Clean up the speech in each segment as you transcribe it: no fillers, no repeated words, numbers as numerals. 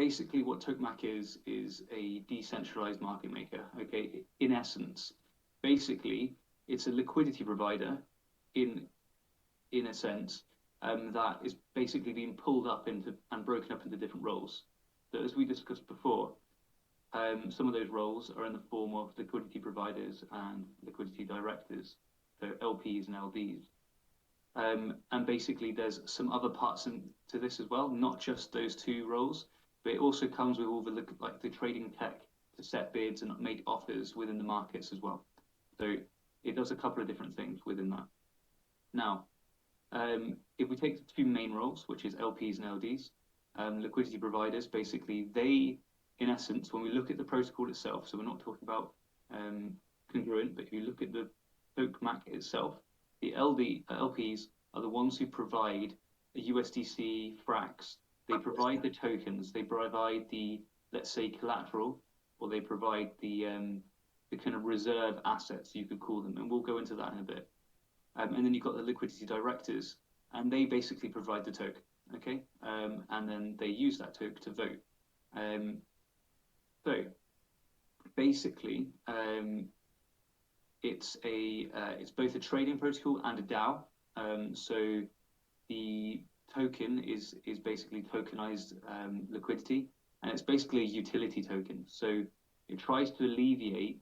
basically what Tokemak is a decentralized market maker. Okay, in essence, basically it's a liquidity provider in in a sense that is basically being pulled up into and broken up into different roles. So as we discussed before, some of those roles are in the form of liquidity providers and liquidity directors, so LPs and LDs. And basically, there's some other parts to this as well, not just those two roles, but it also comes with all the like the trading tech to set bids and make offers within the markets as well. So it does a couple of different things within that. Now, if we take the two main roles, which is LPs and LDs, liquidity providers, basically they, in essence, when we look at the protocol itself, so we're not talking about Congruent, but if you look at the Tokemak itself, the LPs are the ones who provide the USDC fracs. They provide the tokens. They provide the, let's say, collateral, or they provide the kind of reserve assets, you could call them, and we'll go into that in a bit. And then you've got the liquidity directors, and they basically provide the token, okay? And then they use that token to vote. So basically, it's both a trading protocol and a DAO. So the token is basically tokenized liquidity, and it's basically a utility token. So it tries to alleviate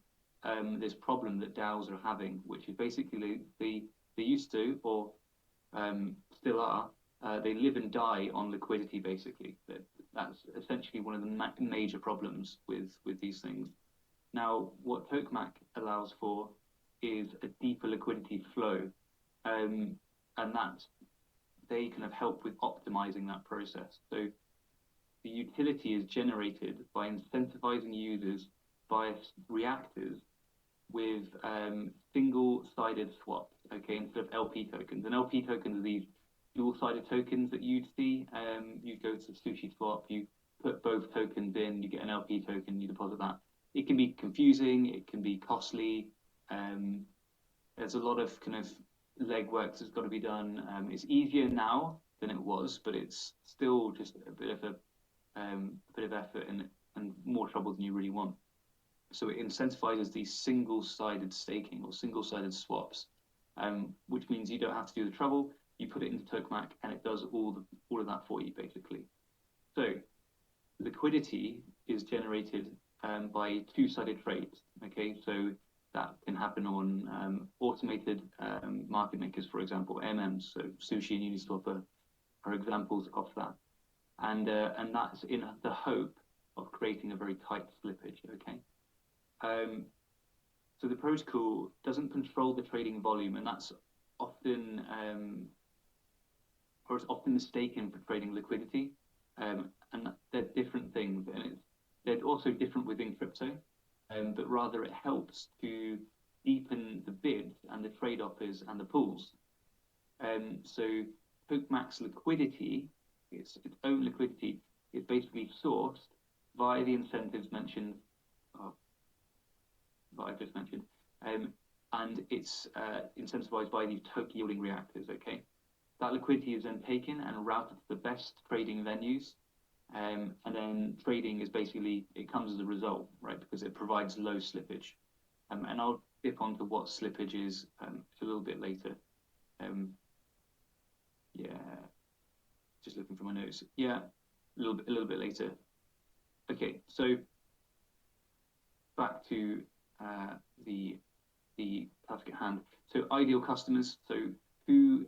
this problem that DAOs are having, which is basically they used to, or still are, they live and die on liquidity. Basically, that's essentially one of the major problems with these things. Now, what Tokemak allows for is a deeper liquidity flow, and that they kind of help with optimizing that process. So the utility is generated by incentivizing users via reactors with single-sided swaps, okay, instead of LP tokens. And LP tokens are these dual-sided tokens that you'd see. You go to Sushi Swap, you put both tokens in, you get an LP token, you deposit that. It can be confusing, it can be costly. There's a lot of kind of legwork that's got to be done. It's easier now than it was, but it's still just a bit of effort and more trouble than you really want. So it incentivizes these single-sided staking or single-sided swaps, which means you don't have to do the trouble. You put it into Tokemak, and it does all of that for you, basically. So liquidity is generated by two-sided trades. Okay, so that can happen on automated market makers, for example, MMs. So Sushi and Uniswap are examples of that, and that's in the hope of creating a very tight slippage. Okay. So the protocol doesn't control the trading volume, and that's often, or it's often mistaken for trading liquidity. And they're different things, and they're also different within crypto, but rather it helps to deepen the bids and the trade offers and the pools. So Tokemak's liquidity, its own liquidity, is basically sourced via the incentives mentioned. That I've just mentioned, and it's incentivized by these token yielding reactors. Okay, that liquidity is then taken and routed to the best trading venues, and then trading is basically, it comes as a result, right? Because it provides low slippage, and I'll dip onto what slippage is a little bit later. Yeah, just looking for my notes. Yeah, a little bit later. Okay, so back to the task at hand. So ideal customers. So who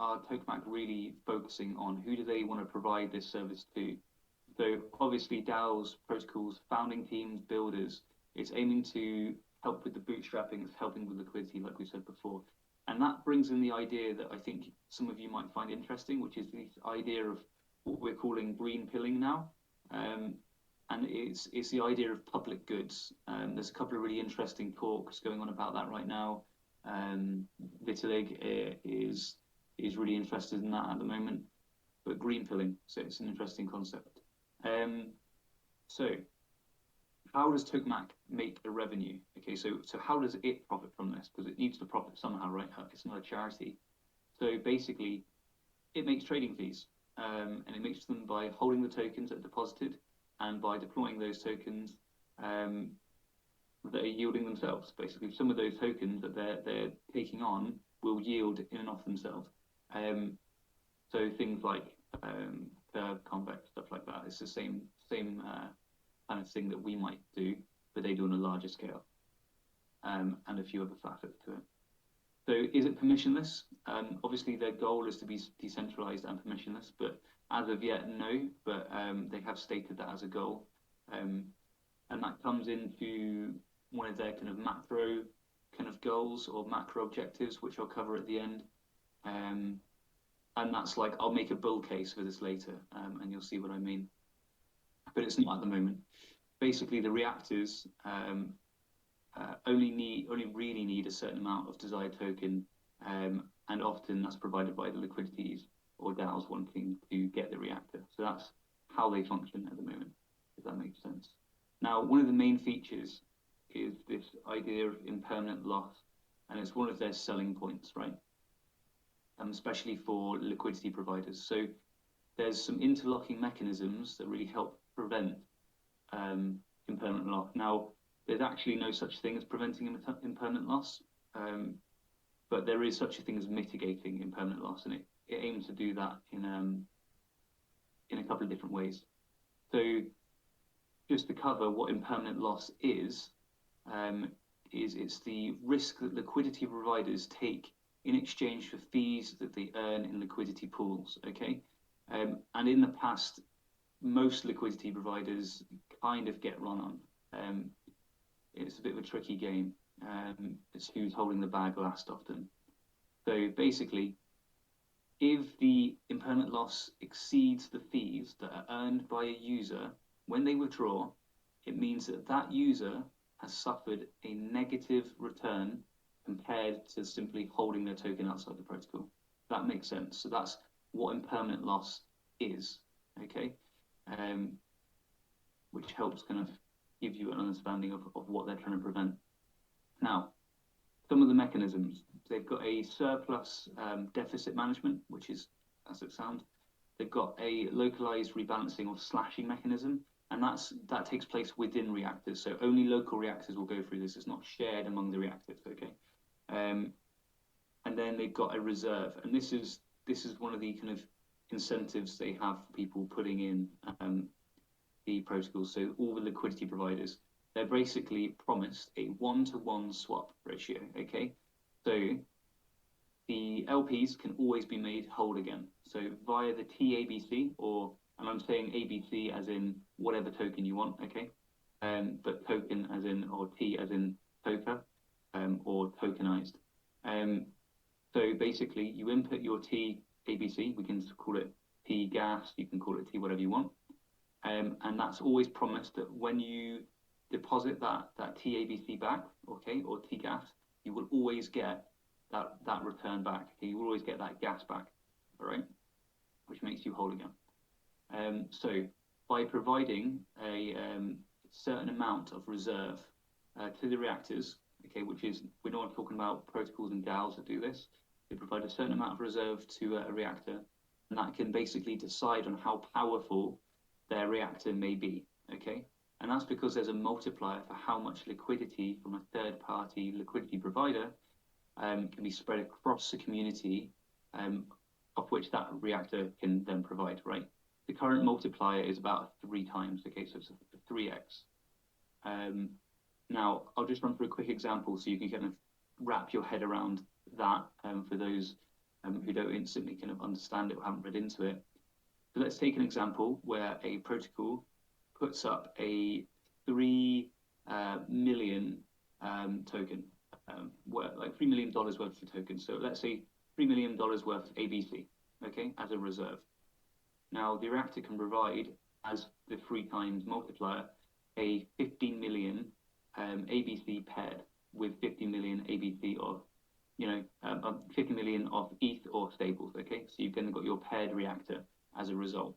are Tokemak really focusing on? Who do they want to provide this service to? So obviously DAOs, protocols, founding teams, builders. It's aiming to help with the bootstrapping. It's helping with liquidity, like we said before. And that brings in the idea that I think some of you might find interesting, which is this idea of what we're calling green pilling now. And it's the idea of public goods. There's a couple of really interesting talks going on about that right now. Vitalik is really interested in that at the moment. But green pilling, so it's an interesting concept. So how does Tokemak make a revenue? Okay, so how does it profit from this? Because it needs to profit somehow, right? It's not a charity. So basically, it makes trading fees. and it makes them by holding the tokens that are deposited and by deploying those tokens that are yielding themselves. Basically, some of those tokens that they're taking on will yield in and of themselves. So things like curve, convex, stuff like that. It's the same kind of thing that we might do, but they do on a larger scale, and a few other facets to it. So is it permissionless? Obviously, their goal is to be decentralized and permissionless, but as of yet, no. But they have stated that as a goal, and that comes into one of their kind of macro kind of goals or macro objectives, which I'll cover at the end. And that's like, I'll make a bull case for this later, and you'll see what I mean. But it's not at the moment. Basically, the reactors only really need a certain amount of desired token, and often that's provided by the liquidities or DAOs wanting to get the reactor. So that's how they function at the moment, if that makes sense. Now, one of the main features is this idea of impermanent loss, and it's one of their selling points, right? Especially for liquidity providers. So there's some interlocking mechanisms that really help prevent impermanent loss. Now, there's actually no such thing as preventing impermanent loss, but there is such a thing as mitigating impermanent loss, and it aims to do that in a couple of different ways. So just to cover what impermanent loss is it's the risk that liquidity providers take in exchange for fees that they earn in liquidity pools, okay? And in the past, most liquidity providers kind of get run on. It's a bit of a tricky game. It's who's holding the bag last often. So basically, if the impermanent loss exceeds the fees that are earned by a user when they withdraw, it means that that user has suffered a negative return compared to simply holding their token outside the protocol. That makes sense. So that's what impermanent loss is, okay? Which helps kind of give you an understanding of what they're trying to prevent. Now, some of the mechanisms, they've got a surplus deficit management, which is, as it sounds, they've got a localized rebalancing or slashing mechanism, and that takes place within reactors. So only local reactors will go through this. It's not shared among the reactors, okay? And then they've got a reserve, and this is one of the kind of incentives they have for people putting in the protocols. So all the liquidity providers, they're basically promised a 1-to-1 swap ratio, okay? So the LPs can always be made whole again. So via the TABC, and I'm saying ABC as in whatever token you want, okay? But token as in, or T as in token, or tokenized. So basically, you input your TABC, we can call it T gas, you can call it T whatever you want. And that's always promised that when you deposit that TABC back, okay, or T gas, you will always get that return back. Okay? You will always get that gas back, all right, which makes you whole again. So by providing a certain amount of reserve to the reactors, okay, which is, we're not talking about protocols and DAOs that do this. They provide a certain amount of reserve to a reactor, and that can basically decide on how powerful their reactor may be, okay? And that's because there's a multiplier for how much liquidity from a third-party liquidity provider can be spread across the community, of which that reactor can then provide, right? The current multiplier is about 3 times, okay, so it's a 3x. Now, I'll just run through a quick example so you can kind of wrap your head around that for those who don't instantly kind of understand it or haven't read into it. So let's take an example where a protocol puts up a 3 million token, like $3 million worth of tokens. So let's say $3 million worth of ABC, okay, as a reserve. Now, the reactor can provide, as the 3 times multiplier, a 15 million ABC paired with 50 million ABC of, 50 million of ETH or stables, okay? So you've then got your paired reactor as a result.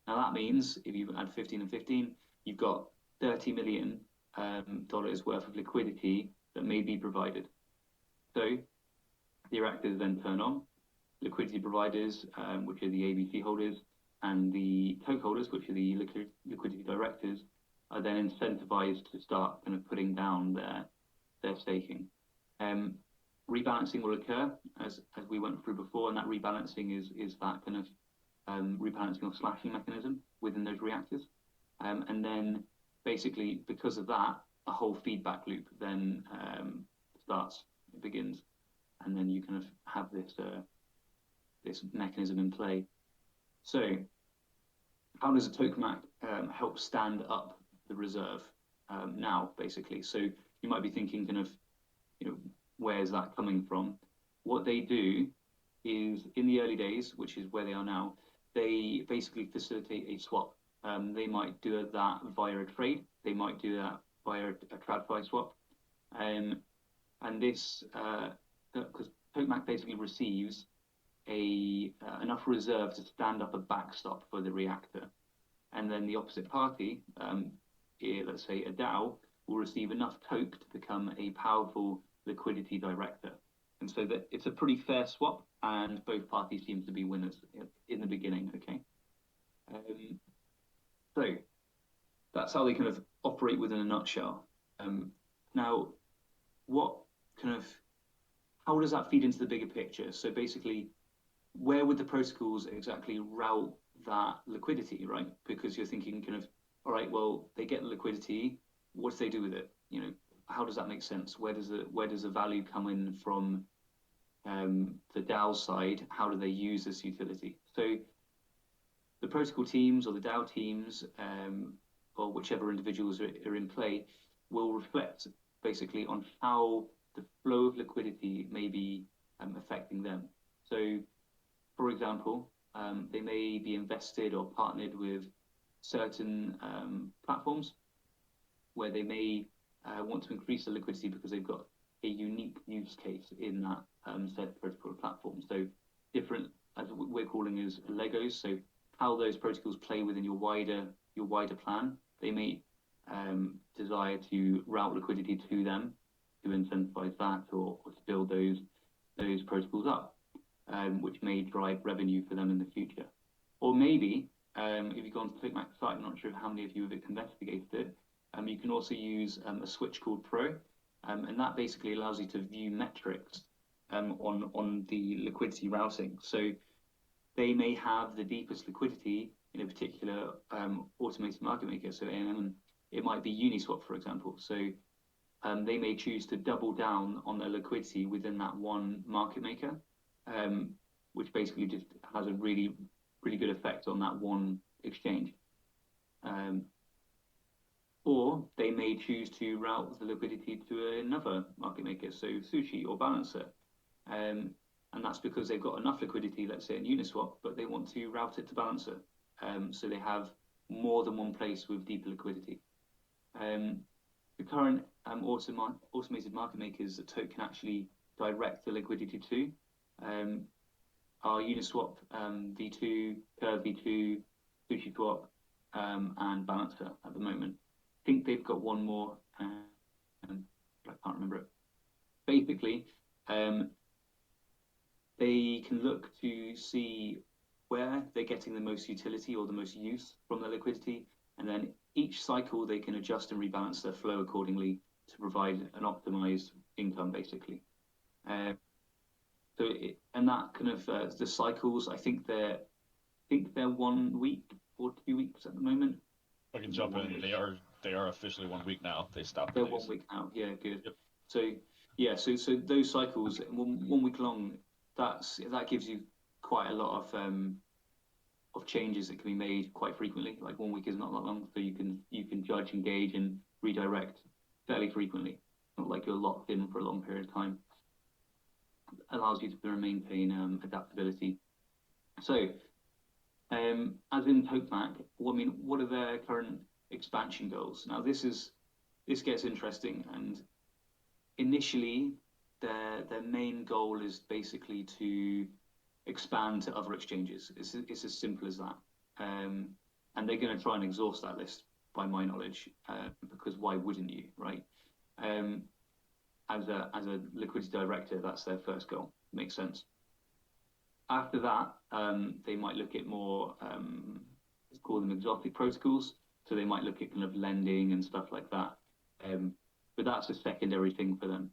Now that means if you add 15 and 15, you've got $30 million worth of liquidity that may be provided. So the reactors then turn on. Liquidity providers, which are the ABC holders, and the toke holders, which are the liquidity directors, are then incentivized to start kind of putting down their staking. Rebalancing will occur as we went through before, and that rebalancing is that kind of rebalancing or slashing mechanism within those reactors, and then basically because of that, a whole feedback loop then starts, it begins, and then you kind of have this mechanism in play. So, how does a tokemak help stand up the reserve now, basically? So you might be thinking, kind of, where's that coming from? What they do is, in the early days, which is where they are now, they basically facilitate a swap. They might do that via a trade. They might do that via a TradFi swap. And this, because Tokemak basically receives enough reserve to stand up a backstop for the reactor. And then the opposite party, let's say a DAO, will receive enough toke to become a powerful liquidity director. And so that it's a pretty fair swap, and both parties seem to be winners in the beginning, okay? So that's how they kind of operate within a nutshell. Now, how does that feed into the bigger picture? So basically, where would the protocols exactly route that liquidity, right? Because you're thinking kind of, all right, well, they get the liquidity, what do they do with it? How does that make sense? Where does the value come in from the DAO side? How do they use this utility? So the protocol teams or the DAO teams, or whichever individuals are in play, will reflect basically on how the flow of liquidity may be affecting them. So, for example, they may be invested or partnered with certain platforms where they may want to increase the liquidity because they've got a unique use case in that said protocol platform. So different, as we're calling as Legos. So how those protocols play within your wider plan. They may desire to route liquidity to them to incentivize that, or to build those protocols up, which may drive revenue for them in the future. Or maybe, if you go on to Tokemak's site, I'm not sure how many of you have investigated it, you can also use a switch called Pro, and that basically allows you to view metrics on the liquidity routing. So they may have the deepest liquidity in a particular automated market maker. So it might be Uniswap, for example. So they may choose to double down on their liquidity within that one market maker, which basically just has a really, really good effect on that one exchange. Or they may choose to route the liquidity to another market maker, so Sushi or Balancer. And that's because they've got enough liquidity, let's say in Uniswap, but they want to route it to Balancer. So they have more than one place with deeper liquidity. The current automated market makers that Toke can actually direct the liquidity to are Uniswap V2, Curve V2, SushiSwap, and Balancer at the moment. I think they've got one more, I can't remember it. Basically, they can look to see where they're getting the most utility or the most use from their liquidity, and then each cycle they can adjust and rebalance their flow accordingly to provide an optimized income, basically. And that kind of the cycles, I think they're 1 week or 2 weeks at the moment. I can jump in. They are officially 1 week now. They stopped. They're 1 week now. Yeah, good. Yep. So yeah, so those cycles, 1 week long, that gives you quite a lot of changes that can be made quite frequently. Like 1 week is not that long, so you can judge, engage, and redirect fairly frequently. Not like you're locked in for a long period of time. Allows you to maintain adaptability. So, as in Tokemak, what are their current expansion goals? Now, this gets interesting, and initially, their main goal is basically to expand to other exchanges. It's as simple as that, and they're going to try and exhaust that list, by my knowledge, because why wouldn't you, right? As a liquidity director, that's their first goal. Makes sense. After that, they might look at more, let's call them exotic protocols. So they might look at kind of lending and stuff like that. But that's a secondary thing for them.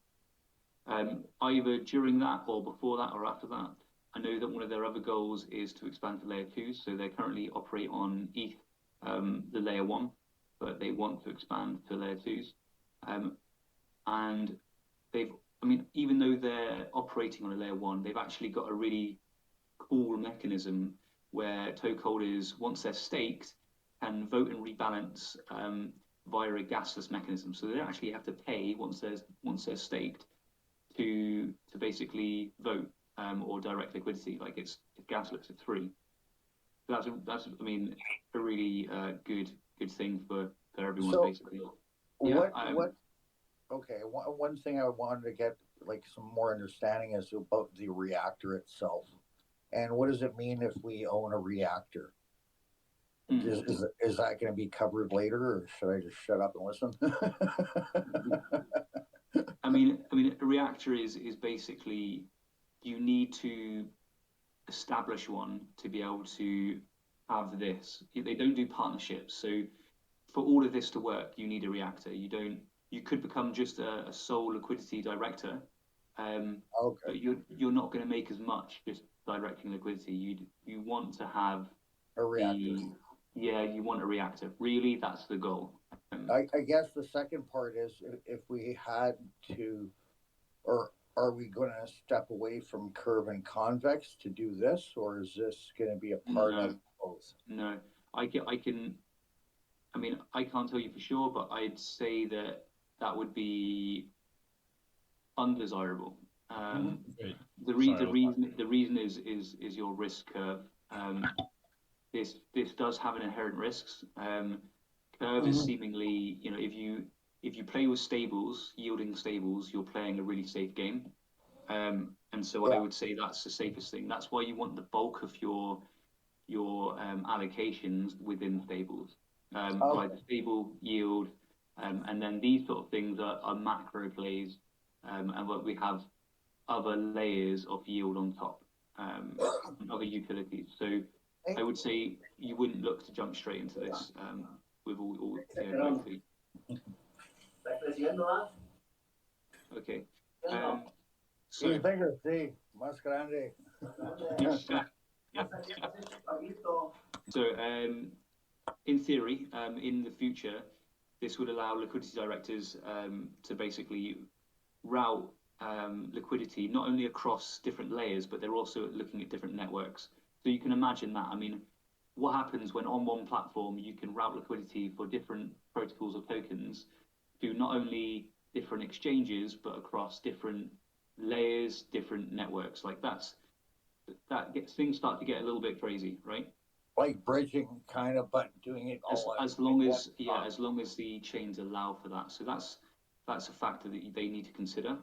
Either during that or before that or after that. I know that one of their other goals is to expand to layer twos. So they currently operate on ETH, the layer one, but they want to expand to layer twos. And even though they're operating on a layer one, they've actually got a really cool mechanism where toke holders, once they're staked, can vote and rebalance via a gasless mechanism. So they don't actually have to pay once they're staked to basically vote or direct liquidity. Like it's gasless, it's free. So that's a really good thing for everyone, So basically. one thing I wanted to get like some more understanding is about the reactor itself. And what does it mean if we own a reactor? Is that going to be covered later, or should I just shut up and listen? A reactor is basically you need to establish one to be able to have this. They don't do partnerships, so for all of this to work, you need a reactor. You could become just a sole liquidity director, Okay. but you're not going to make as much just directing liquidity. You want to have A reactor. You want a reactor. Really, that's the goal. I guess the second part is if we had to, or are we going to step away from curve and convex to do this, or is this going to be a part of both? No, I can. I can't tell you for sure, but I'd say that would be undesirable. The reason is your risk curve. This does have an inherent risks. Curve is seemingly, if you play with stables, yielding stables, you're playing a really safe game. And so I would say that's the safest thing. That's why you want the bulk of your allocations within stables. By the stable yield, and then these sort of things are macro plays, and what we have other layers of yield on top, other utilities. So I would say you wouldn't look to jump straight into this with all both feet. Okay. So Más grande. So in theory, in the future, this would allow liquidity directors to basically route liquidity not only across different layers, but they're also looking at different networks. So you can imagine that. What happens when on one platform you can route liquidity for different protocols or tokens to not only different exchanges, but across different layers, different networks. Like things start to get a little bit crazy, right? Like bridging kind of, but doing it all as long as the chains allow for that. So that's a factor that they need to consider.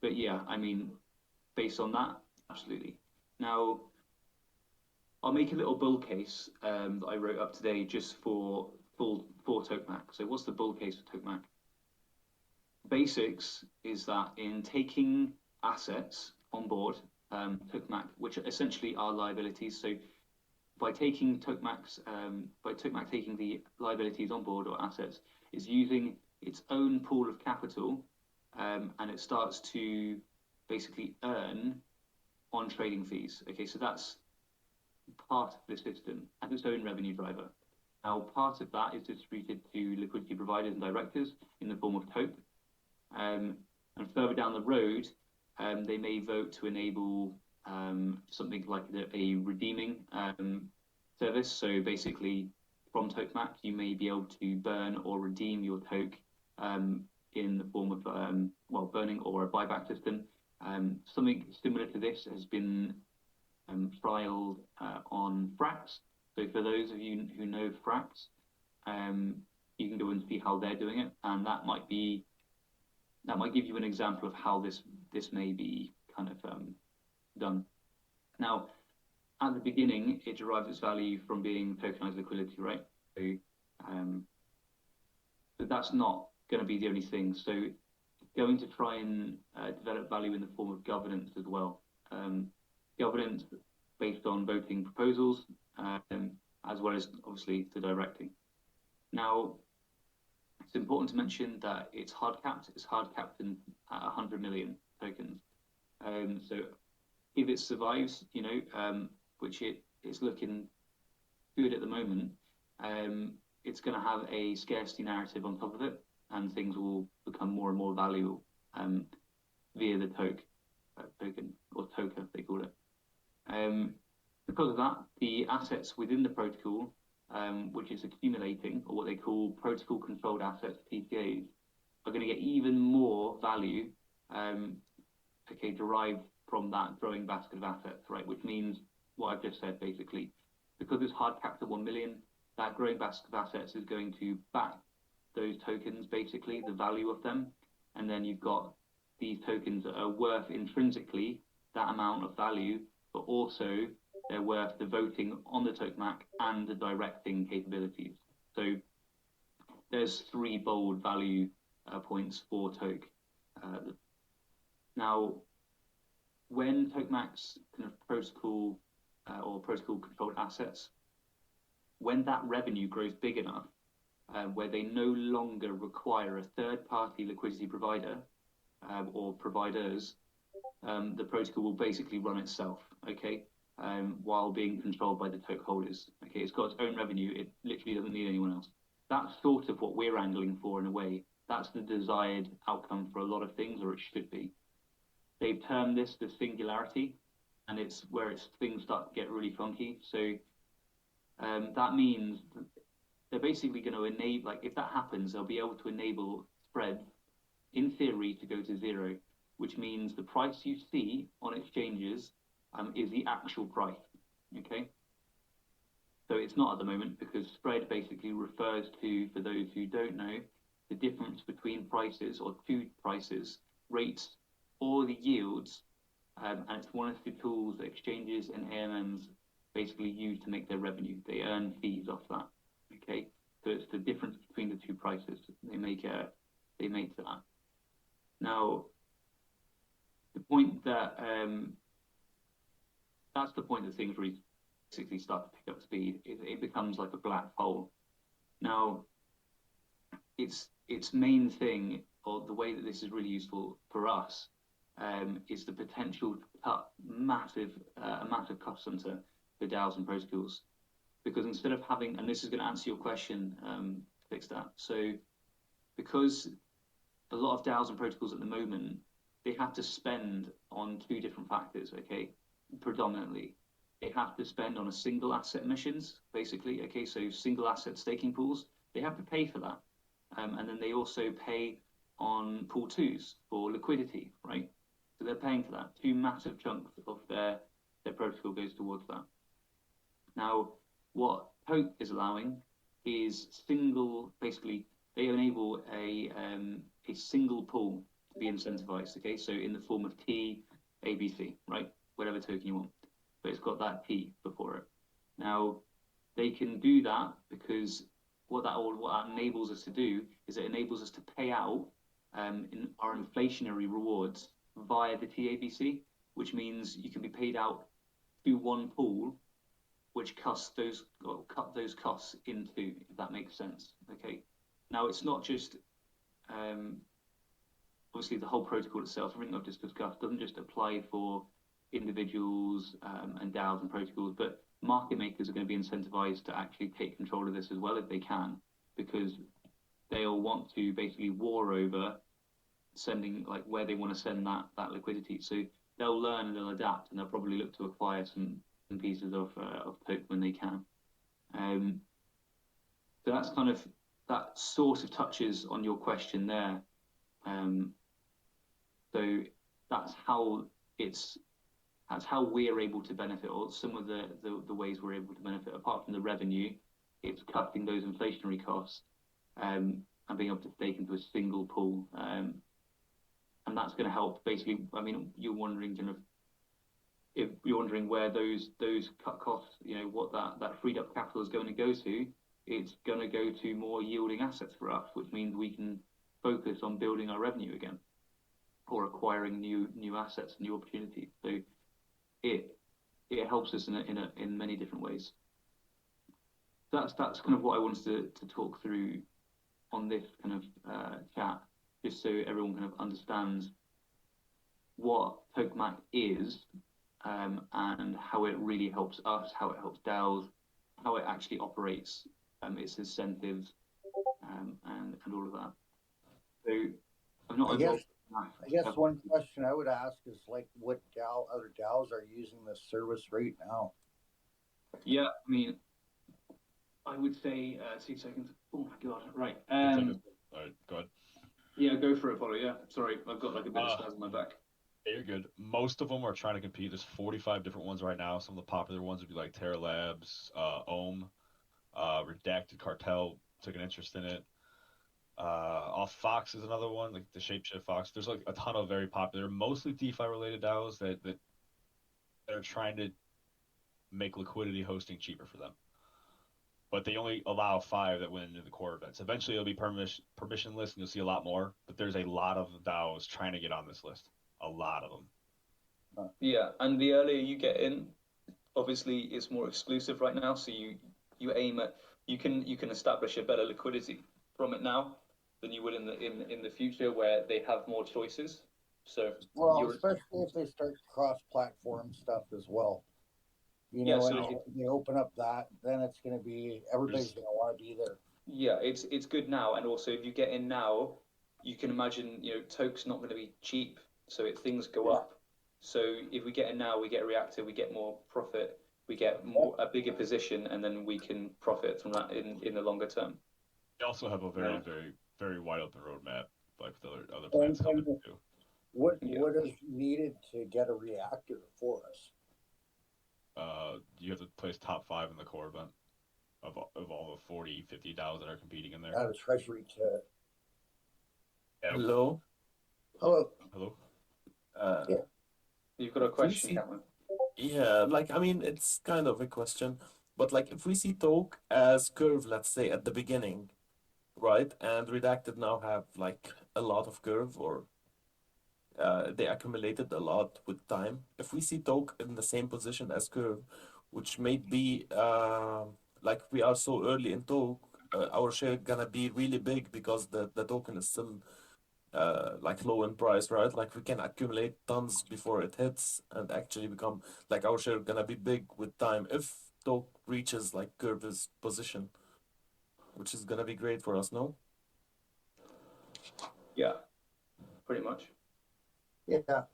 But yeah, based on that, absolutely. Now, I'll make a little bull case that I wrote up today just for Tokemak. So what's the bull case for Tokemak? Basics is that in taking assets on board Tokemak, which essentially are liabilities. So by Tokemak taking the liabilities on board or assets, is using its own pool of capital, and it starts to basically earn on trading fees. Okay, so that's part of the system as its own revenue driver. Now, part of that is distributed to liquidity providers and directors in the form of toke. And further down the road, they may vote to enable something like a redeeming service. So basically, from Tokemak, you may be able to burn or redeem your toke in the form of burning or a buyback system. Something similar to this has been trialed on Frax. So for those of you who know Frax, you can go and see how they're doing it, and that might give you an example of how this may be kind of done. Now, at the beginning, it derives its value from being tokenized liquidity, right? So, but that's not going to be the only thing. So, going to try and develop value in the form of governance as well. governance based on voting proposals, as well as obviously the directing. Now, it's important to mention that it's hard capped. It's hard capped at 100 million tokens. So if it survives, which it's looking good at the moment, it's going to have a scarcity narrative on top of it, and things will become more and more valuable via the token, or toker, they call it. Because of that, the assets within the protocol, which is accumulating, or what they call protocol controlled assets, PCAs, are going to get even more value, derived from that growing basket of assets, right? Which means what I've just said, basically. Because it's hard capped at 1 million, that growing basket of assets is going to back those tokens, basically, the value of them. And then you've got these tokens that are worth intrinsically that amount of value, but also they're worth the voting on the Tokemak and the directing capabilities. So there's 3 bold value points for Toke. Now, when Tokemak's kind of protocol or protocol controlled assets, when that revenue grows big enough, where they no longer require a third-party liquidity provider or providers, the protocol will basically run itself, okay, while being controlled by the toke holders. Okay, it's got its own revenue. It literally doesn't need anyone else. That's sort of what we're angling for in a way. That's the desired outcome for a lot of things, or it should be. They've termed this the singularity, and it's where things start to get really funky. So that means they're basically going to enable, like if that happens, they'll be able to enable spread, in theory, to go to 0, which means the price you see on exchanges is the actual price, okay? So it's not at the moment, because spread basically refers to, for those who don't know, the difference between prices or 2 prices, rates, or the yields, and it's one of the tools that exchanges and AMMs basically use to make their revenue. They earn fees off that, okay? So it's the difference between the 2 prices they make that. Now, the point that that's the point that things really basically start to pick up speed. It becomes like a black hole. Now, its main thing, or the way that this is really useful for us, is the potential to cut a massive cost center for DAOs and protocols. Because instead of having, and this is going to answer your question, fix that. So, because a lot of DAOs and protocols at the moment, they have to spend on 2 different factors, okay? Predominantly, they have to spend on a single asset emissions, basically, okay? So single asset staking pools, they have to pay for that. And then they also pay on pool 2s for liquidity, right? So they're paying for that. 2 massive chunks of their protocol goes towards that. Now, what Toke is allowing is basically, they enable a single pool to be incentivized, okay? So in the form of T, ABC, right? Whatever token you want, but it's got that T before it. Now, they can do that because what that enables us to do is it enables us to pay out in our inflationary rewards via the TABC, which means you can be paid out to one pool, which cut those costs in 2, if that makes sense. Okay. Now, it's not just obviously the whole protocol itself. Everything I've just discussed doesn't just apply for individuals and DAOs and protocols, but market makers are going to be incentivized to actually take control of this as well if they can, because they'll want to basically war over sending, like, where they want to send that liquidity. So they'll learn and they'll adapt, and they'll probably look to acquire some pieces of token when they can. So that's kind of, that sort of touches on your question there. So that's how we're able to benefit, or some of the ways we're able to benefit. Apart from the revenue, it's cutting those inflationary costs and being able to stake into a single pool. And that's going to help. Basically, I mean, you're wondering if you're wondering where those cut costs, what that freed up capital is going to go to. It's going to go to more yielding assets for us, which means we can focus on building our revenue again, or acquiring new assets, new opportunities. So it helps us in many different ways. That's kind of what I wanted to talk through on this kind of chat, just so everyone kind of understands what Tokemak is, and how it really helps us, how it helps DAOs, how it actually operates, its incentives, and all of that. So I'm not. I guess one question I would ask is like, what other DAOs are using this service right now? Yeah, I mean, I would say 2 seconds. Oh my god! Right. All right, go ahead. Yeah, go for it, Apollo. Yeah, sorry, I've got like a bit of spasm in my back. Yeah, you're good. Most of them are trying to compete. There's 45 different ones right now. Some of the popular ones would be like Terra Labs, Ohm, Redacted Cartel took an interest in it. Off Fox is another one, like the Shapeshift Fox. There's like a ton of very popular, mostly DeFi related DAOs that are trying to make liquidity hosting cheaper for them. But they only allow 5 that win in the core events. Eventually, it'll be permissionless, and you'll see a lot more. But there's a lot of DAOs trying to get on this list. A lot of them. Yeah, and the earlier you get in, obviously it's more exclusive right now. So you aim at you can establish a better liquidity from it now than you would in the future where they have more choices. So especially if they start cross-platform stuff as well. You yeah, know, so and they open up that, then it's going to be everybody's going to want to be there. Yeah, it's good now, and also if you get in now, you can imagine Toke's not going to be cheap, so things go up. So if we get in now, we get a reactor, we get more profit, we get a bigger position, and then we can profit from that in the longer term. They also have a very, very, very wide open roadmap, like with other plans coming too. What is needed to get a reactor for us? You have to place top 5 in the core event of all the 40, 50 DAOs that are competing in there. Out of treasury to. Yeah. Hello. Hello. Yeah. You've got a question, Cameron? Yeah, like I mean, it's kind of a question, but like if we see Toke as curve, let's say at the beginning, right, and Redacted now have like a lot of curve, or they accumulated a lot with time. If we see Toke in the same position as curve, which may be like we are so early in Toke, our share gonna be really big because the token is still like low in price, right? Like we can accumulate tons before it hits and actually become like our share gonna be big with time if Toke reaches like Curve's position, which is gonna be great for us, no? Yeah, pretty much. Yeah.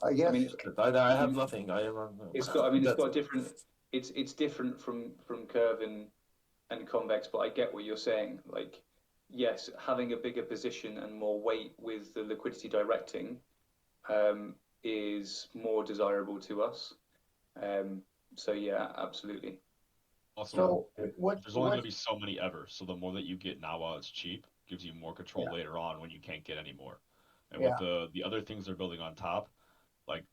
I guess. I mean, I have nothing. It's got different. It's different from Curve and Convex, but I get what you're saying. Like, yes, having a bigger position and more weight with the liquidity directing is more desirable to us. So yeah, absolutely. Also, there's only going to be so many ever. So the more that you get now while it's cheap, gives you more control later on when you can't get any more. And with the other things they're building on top, like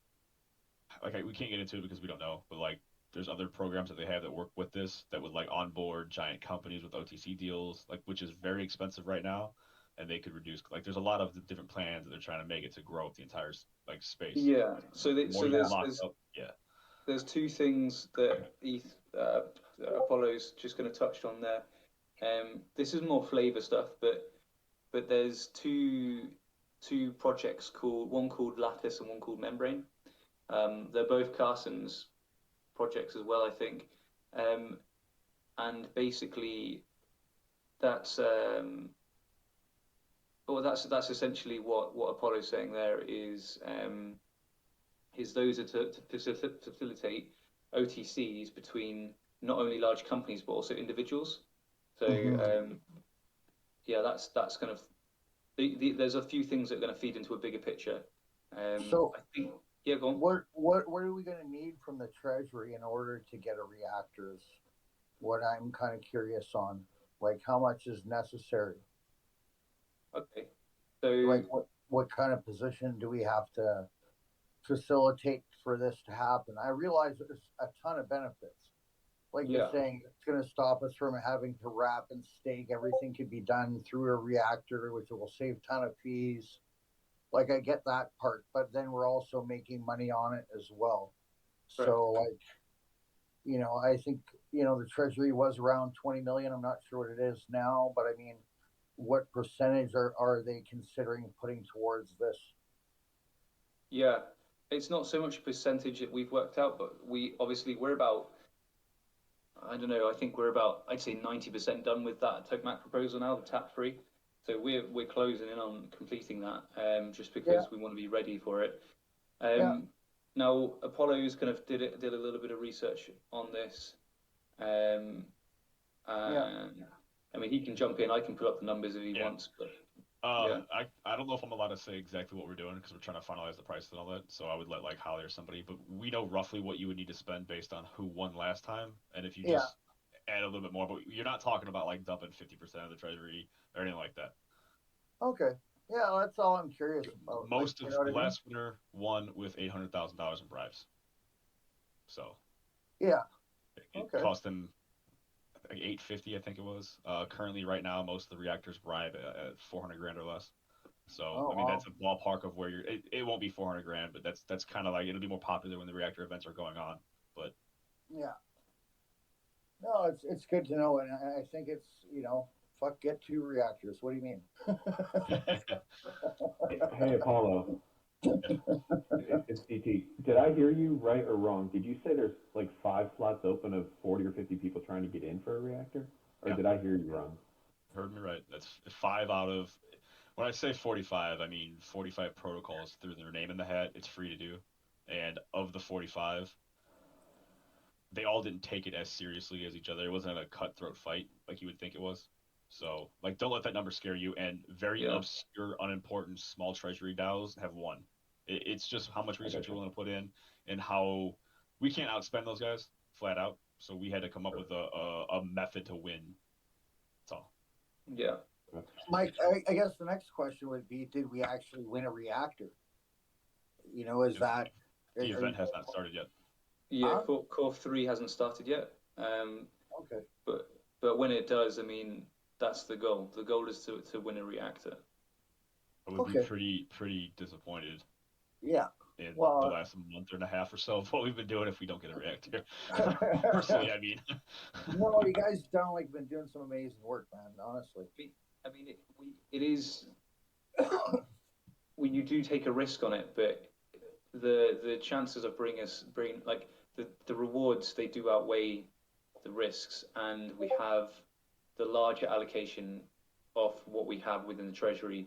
we can't get into it because we don't know, but like there's other programs that they have that work with this that would like onboard giant companies with OTC deals, like which is very expensive right now, and they could reduce. Like there's a lot of different plans that they're trying to make it to grow up the entire like space. Yeah. So there's 2 things that Apollo's just going to touch on there. This is more flavor stuff, but there's two projects one called Lattice and one called Membrane. They're both Carson's projects as well, I think. And basically, that's essentially what Apollo's saying there is those are to facilitate OTCs between not only large companies but also individuals. So yeah, that's kind of there's a few things that are going to feed into a bigger picture. So I think go on. What are we going to need from the treasury in order to get a reactor? Is what I'm kind of curious on. Like, how much is necessary? Okay. So like what kind of position do we have to facilitate for this to happen? I realize there's a ton of benefits. Like you're saying, it's going to stop us from having to wrap and stake. Everything could be done through a reactor, which will save a ton of fees. Like I get that part, but then we're also making money on it as well. Correct. So like, I think, the treasury was around 20 million. I'm not sure what it is now, but I mean, what percentage are they considering putting towards this? Yeah, it's not so much a percentage that we've worked out, but we're about, I don't know, I think we're about, I'd say 90% done with that Tokemak proposal now, the tap free. So we're closing in on completing that, just Yeah, because we want to be ready for it. yeah, Now Apollo's kind of did a little bit of research on this, um, yeah, and I mean he can jump in. I can put up the numbers if he Yeah. wants, but yeah, I don't know if I'm allowed to say exactly what we're doing because we're trying to finalize the price and all that. So I would let like Holly or somebody, but we know roughly what you would need to spend based on who won last time, and if you yeah. just add a little bit more, but you're not talking about like dumping 50% of the treasury or anything like that. Okay. Yeah, that's all I'm curious about. Like, Most you of know what I mean? last winner won with $800,000 in bribes, so Yeah. it Okay. cost them like 850, I think it was. Currently, right now, most of the reactors bribe at 400 grand or less. So Oh I mean, wow. that's a ballpark of where you're. It won't be 400 grand, but that's kind of like it'll be more popular when the reactor events are going on. But Yeah. No, it's good to know, and I think it's fuck, get two reactors. What do you mean? Hey, Apollo, it's DT. Did I hear you right or wrong? Did you say there's like 5 slots open of 40 or 50 people trying to get in for a reactor? Or yeah, did I hear you wrong? heard me right. That's five out of. When I say 45, I mean 45 protocols through their name in the hat. It's free to do, and of the 45, they all didn't take it as seriously as each other. It wasn't a cutthroat fight like you would think it was. So, like, don't let that number scare you. And very yeah, obscure, unimportant, small treasury DAOs have won. It's just how much I research you're gotcha. willing to put in and how we can't outspend those guys flat out. So we had to come up with a method to win. That's all. yeah, Mike, I guess the next question would be: did we actually win a reactor? Is The, that the are event you? has not started yet. yeah. Huh? Core three hasn't started yet, Okay. but when it does, I mean that's the goal. The goal is to win a reactor. I would be Okay. pretty disappointed Yeah. in the Well, last month and a half or so of what we've been doing if we don't get a reactor. Personally, I mean. no, you guys sound like been doing some amazing work, man. Honestly. I mean, it is when you do take a risk on it, but the chances of bring like the rewards they do outweigh the risks, and we have the larger allocation of what we have within the treasury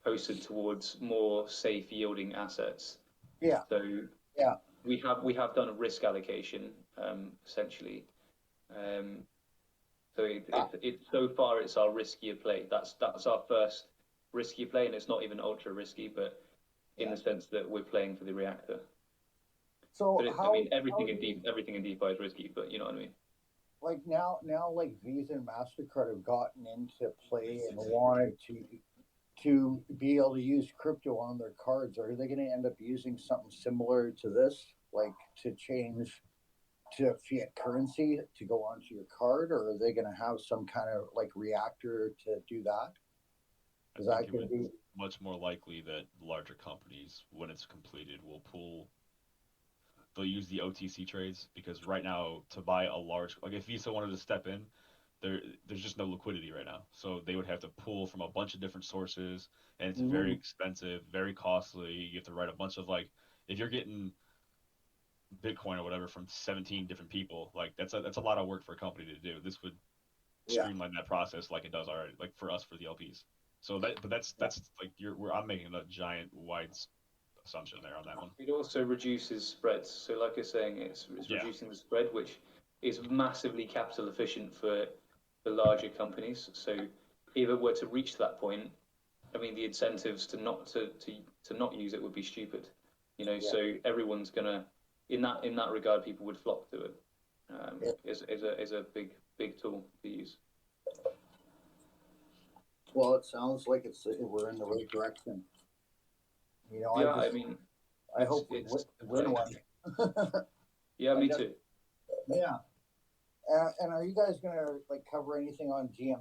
posted towards more safe yielding assets. Yeah. So Yeah. we have done a risk allocation essentially. Um, so so far it's our riskier play. That's our first riskier play, and it's not even ultra risky, but in Yeah. the sense that we're playing for the reactor. So But I how mean, how do you everything in DeFi is risky, but you know what I mean. like now like Visa and Mastercard have gotten into play and wanted to be able to use crypto on their cards? Are they going to end up using something similar to this, like to change to fiat currency to go onto your card, or are they going to have some kind of like reactor to do that? I Is think that it going to would be? much more likely that larger companies, when it's completed, will pull. They'll use the OTC trades because right now to buy a large, like if Visa wanted to step in, there's just no liquidity right now. So they would have to pull from a bunch of different sources, and it's very Mhm. expensive, very costly. You have to write a bunch of like, if you're getting Bitcoin or whatever from 17 different people, like that's a lot of work for a company to do. This would Yeah, streamline that process like it does already, like for us for the LPs. So yeah, that's like I'm making a giant wide assumption there on that one. It also reduces spreads. So, like I was saying, it's Yeah, reducing the spread, which is massively capital efficient for larger companies. So, if it were to reach that point, I mean, the incentives to not use it would be stupid. yeah, So everyone's gonna in that regard, people would flock to it. yeah. Is a big tool to use. Well, it sounds like we're in the right direction. I Yeah, I just mean, I hope we it's win exciting. one. Yeah, I me guess. too. Yeah. And are you guys gonna like cover anything on GM?